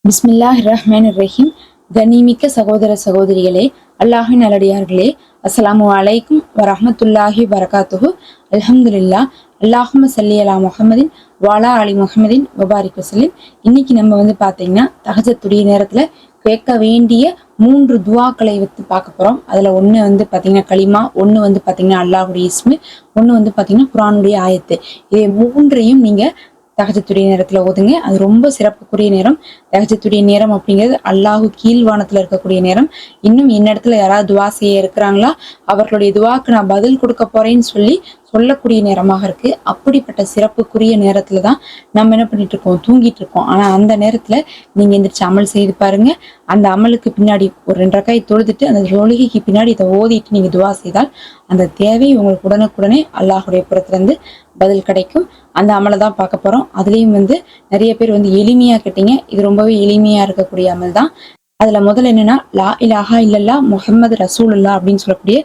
பிஸ்மில்லாஹிர் ரஹ்மானிர் ரஹீம். கண்ணிமிக்க சகோதர சகோதரிகளே, அல்லாஹின் நல்லடியார்களே, அஸ்ஸலாமு அலைக்கும் வரஹ்மத்துல்லாஹி வரகாத்துஹு. அல்ஹம்துலில்லா. அல்லாஹும்ம ஸல்லி அலா முஹம்மதின் வஅலா அலி முஹம்மதின் வபாரிக் வஸல்லிம். இன்னைக்கு நம்ம பார்த்தீங்கன்னா தஹஜ்ஜுடைய நேரத்துல கேட்க வேண்டிய 3 துவாக்களை பார்க்க போறோம். அதுல ஒண்ணு பார்த்தீங்கன்னா களிமா, ஒண்ணு பார்த்தீங்கன்னா அல்லாஹுடைய இஸ்மு, ஒண்ணு பார்த்தீங்கன்னா குர்ஆனுடைய ஆயத்து. இது மூன்றையும் நீங்க தஹஜ்ஜுடைய நேரத்துல ஓதுங்க. அது ரொம்ப சிறப்புக்குரிய நேரம். தஹஜ்ஜுடைய நேரம் அப்படிங்கிறது அல்லாஹு கீழ்வானத்துல இருக்கக்கூடிய நேரம். இன்னும் என்னிடத்துல யாராவது துவா செய்ய இருக்கிறாங்களா, அவர்களுடைய துவாக்கு நான் பதில் கொடுக்க போறேன்னு சொல்லக்கூடிய நேரமாக இருக்கு. அப்படிப்பட்ட சிறப்புக்குரிய நேரத்துல தான் நம்ம என்ன பண்ணிட்டு இருக்கோம், தூங்கிட்டு இருக்கோம். ஆனா அந்த நேரத்துல நீங்க எந்திரிச்சு அமல் செய்து பாருங்க. அந்த அமலுக்கு பின்னாடி ஒரு 2 ரக்காய் தொழுதுட்டு அந்த தொழுகைக்கு பின்னாடி இதை ஓதிட்டு நீங்க துவா செய்தால் அந்த தேவை உங்களுக்கு உடனுக்குடனே அல்லாஹுடைய புறத்துல இருந்து பதில் கிடைக்கும். அந்த அமலை தான் பார்க்க போறோம். அதுலயும் நிறைய பேர் எளிமையா கேட்டீங்க. இது ரொம்பவே எளிமையா இருக்கக்கூடிய அமல் தான். அதுல முதல்ல என்னன்னா, லா இலாஹா இல்லல்லா முஹம்மது ரசூலுல்லா அப்படின்னு சொல்லக்கூடிய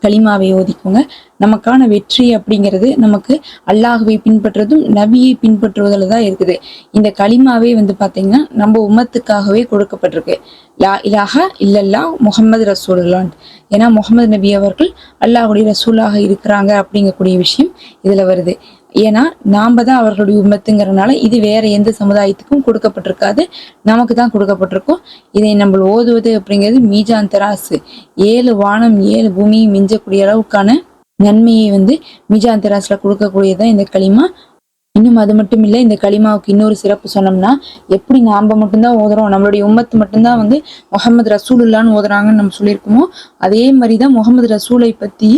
களிமாவை ஓதிக்கோங்க. நமக்கான வெற்றி அப்படிங்கிறது நமக்கு அல்லாஹுவை பின்பற்றுவதும் நபியை பின்பற்றுவதில் தான் இருக்குது. இந்த களிமாவே பாத்தீங்கன்னா நம்ம உம்மத்துக்காகவே கொடுக்கப்பட்டிருக்கு. லா இலாஹா இல்லல்லா முஹம்மது ரசூலுல்லான். ஏன்னா முகமது நபி அவர்கள் அல்லாஹுடைய ரசூலாக இருக்கிறாங்க அப்படிங்கக்கூடிய விஷயம் இதுல வருது. ஏன்னா நாம தான் அவர்களுடைய உம்மத்துங்கிறதுனால இது வேற எந்த சமுதாயத்துக்கும் கொடுக்கப்பட்டிருக்காது, நமக்கு தான் கொடுக்கப்பட்டிருக்கும். இதை நம்ம ஓதுவது அப்படிங்கிறது மீஜான் தராசு, 7 வானம் 7 பூமியை மிஞ்சக்கூடிய அளவுக்கான நன்மையை மீஜான் தராசுல கொடுக்கக்கூடியதான் இந்த களிமா. இன்னும் அது மட்டும் இல்லை, இந்த களிமாவுக்கு இன்னொரு சிறப்பு சொன்னோம்னா, எப்படி நாம மட்டும்தான் ஓதுறோம், நம்மளுடைய உம்மத்து மட்டும்தான் முகமது ரசூலுல்லான்னு ஓதுறாங்கன்னு நம்ம சொல்லியிருக்கோமோ, அதே மாதிரிதான் முகமது ரசூலை பத்தி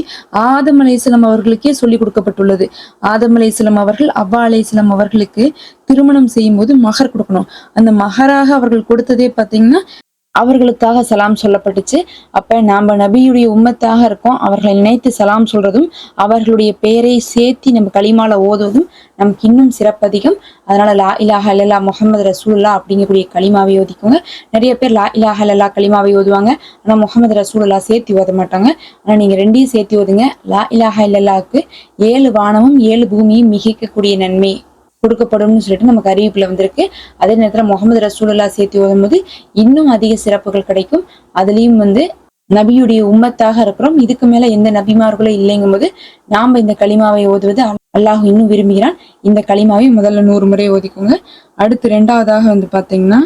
ஆதம் அலைஹிஸ்ஸலாம் அவர்களுக்கே சொல்லி கொடுக்கப்பட்டுள்ளது. ஆதம் அலைஹிஸ்ஸலாம் அவர்கள் அவ்வா அலைஹிஸ்ஸலாம் அவர்களுக்கு திருமணம் செய்யும் போது மகர் கொடுக்கணும். அந்த மகராக அவர்கள் கொடுத்ததே பார்த்தீங்கன்னா அவர்களுக்காக சலாம் சொல்லப்பட்டுச்சு. அப்ப நாம நபியுடைய உம்மத்தாக இருக்கோம். அவர்களை நினைத்து சலாம் சொல்றதும் அவர்களுடைய பெயரை சேர்த்தி நம்ம களிமால ஓதுவதும் நமக்கு இன்னும் சிறப்பதிகம். அதனால லா இலாஹா இல்லல்லா முஹம்மது ரசூலுல்லா அப்படிங்கக்கூடிய களிமாவை ஓதிக்கோங்க. நிறைய பேர் லா இலாஹா இல்லல்லா களிமாவை ஓதுவாங்க, ஆனா முஹம்மது ரசூலுல்லா சேர்த்தி ஓத மாட்டாங்க. ஆனா நீங்க ரெண்டையும் சேர்த்தி ஓதுங்க. லா இலாஹா இல்லல்லாவுக்கு 7 வானமும் 7 பூமியும் மிகைக்கக்கூடிய நன்மை கொடுக்கப்படும் சொல்லிட்டு நமக்கு அறிவிப்புல வந்திருக்கு. அதே நேரத்துல முகமது ரசூலுல்லா சேர்த்து ஓதும்போது இன்னும் அதிக சிறப்புகள் கிடைக்கும். அதுலயும் நபியுடைய உம்மத்தாக இருக்கிறோம், இதுக்கு மேல எந்த நபிமார்களும் இல்லைங்கும் போது நாம இந்த களிமாவை ஓதுவது அல்லாஹ் இன்னும் விரும்புகிறான். இந்த களிமாவை முதல்ல 100 முறை ஓதிக்கோங்க. அடுத்து 2வதாக பாத்தீங்கன்னா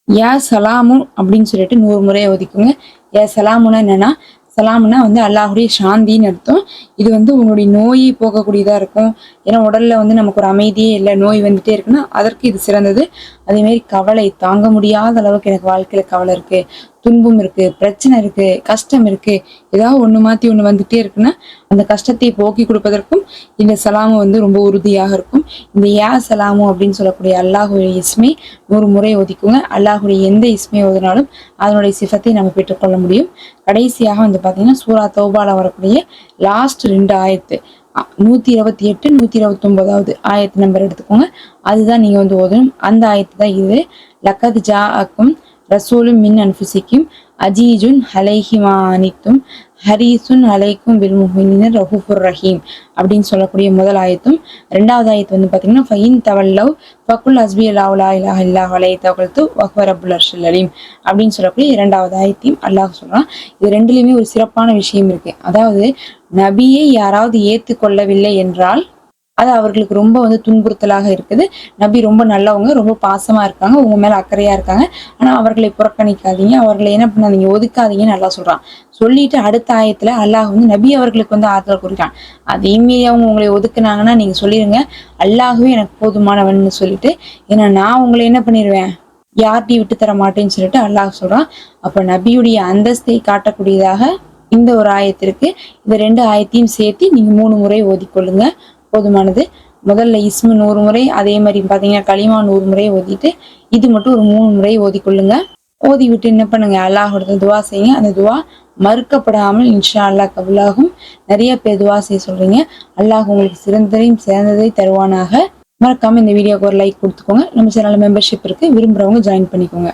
யா சலாமு அப்படின்னு சொல்லிட்டு 100 முறை ஓதிக்கோங்க. யா சலாமுன்னா என்னன்னா, சலாம்னா அல்லாஹுடைய சாந்தின்னு அர்த்தம். இது உங்களுடைய நோயை போகக்கூடியதா இருக்கும். ஏன்னா உடல்ல நமக்கு ஒரு அமைதியே இல்லை, நோய் வந்துட்டே இருக்குன்னா அதற்கு இது சிறந்தது. அதே மாதிரி கவலை தாங்க முடியாத அளவுக்கு எனக்கு வாழ்க்கையில கவலை இருக்கு, துன்பம் இருக்கு, பிரச்சனை இருக்கு, கஷ்டம் இருக்கு, ஏதாவது ஒண்ணு மாத்தி ஒண்ணு வந்துட்டே இருக்குன்னா அந்த கஷ்டத்தை போக்கி கொடுப்பதற்கும் இந்த சலாமு ரொம்ப உறுதியாக இருக்கும். இந்த யா சலாமு அப்படின்னு சொல்லக்கூடிய அல்லாஹுடைய இஸ்மை 100 முறை ஓதிக்குங்க. அல்லாஹுடைய எந்த இஸ்மை ஓதினாலும் அதனுடைய சிஃபத்தை நம்ம பெற்றுக்கொள்ள முடியும். கடைசியாக பாத்தீங்கன்னா சூரா தௌபால வரக்கூடிய லாஸ்ட் 2 ஆயத்து 128 129வது ஆயத்து நம்பர் எடுத்துக்கோங்க. அதுதான் நீங்க ஓதணும். அந்த ஆயத்து தான் இது. லக்கத் ஜாஅக்கும் ரசூலும் மின் அன்ஃபுசிக்கும் அஜீஜுன் அலைஹி மா அனித்தும் ஹரீசுன் அலைக்கும் பில் முஃமினீன ரஹூஃபுர் ரஹீம் அப்படின்னு சொல்லக்கூடிய முதல் ஆயத்தும், 2வது ஆயத்து பாத்தீங்கன்னா ஃபைன் தவல்லவ் ஃபகுல் ஹஸ்பி அல்லாஹு லா இலாஹா இல்லல்லாஹு அலைஹி தவக்கல்து வஹுவ ரப்புல் அர்ஷில் அலீம் அப்படின்னு சொல்லக்கூடிய 2வது ஆயத்தையும் அல்லாஹ் சொல்றான். இது ரெண்டுலயுமே ஒரு சிறப்பான விஷயம் இருக்கு. அதாவது நபியை யாராவது ஏற்றுக்கொள்ளவில்லை என்றால் அது அவர்களுக்கு ரொம்ப துன்புறுத்தலாக இருக்குது. நபி ரொம்ப நல்லவங்க, ரொம்ப பாசமா இருக்காங்க, உங்க மேல அக்கறையா இருக்காங்க, ஆனா அவர்களை புறக்கணிக்காதீங்க, அவர்களை என்ன பண்ணாதீங்க, ஒதுக்காதீங்கன்னு நல்லா சொல்றான். சொல்லிட்டு அடுத்த ஆயத்துல அல்லாஹ் நபி அவர்களுக்கு ஆறுதல் கூறுகிறான். அதையுமே அவங்க உங்களை ஒதுக்குனாங்கன்னா நீங்க சொல்லிருங்க, அல்லாஹுவே எனக்கு போதுமானவன் சொல்லிட்டு, ஏன்னா நான் உங்களை என்ன பண்ணிடுவேன், யார்ட்டையும் விட்டு தர மாட்டேன்னு சொல்லிட்டு அல்லாஹ் சொல்றான். அப்ப நபியுடைய அந்தஸ்தை காட்டக்கூடியதாக இந்த ஒரு ஆயத்திற்கு இந்த 2 ஆயத்தையும் சேர்த்து நீங்க 3 முறை ஓதிக்கொள்ளுங்க, போதுமானது. முதல்ல இஸ்மு 100 முறை, அதே மாதிரி பாத்தீங்கன்னா களிமா 100 முறை ஓதிட்டு இது மட்டும் ஒரு 3 முறை ஓதிக்கொள்ளுங்க. ஓதி விட்டு என்ன பண்ணுங்க, அல்லாஹோட துவா செய்யுங்க. அந்த துவா மறுக்கப்படாமல் இன்ஷா அல்லாஹ் கபுலாகும். நிறைய பேர் துவா செய்ய சொல்றீங்க. அல்லாஹ் உங்களுக்கு சிறந்ததையும் சிறந்ததை தருவானாக. மறக்காம இந்த வீடியோக்கு ஒரு லைக் கொடுத்துக்கோங்க. நம்ம சேனல்ல மெம்பர்ஷிப் இருக்கு, விரும்புறவங்க ஜாயின் பண்ணிக்கோங்க.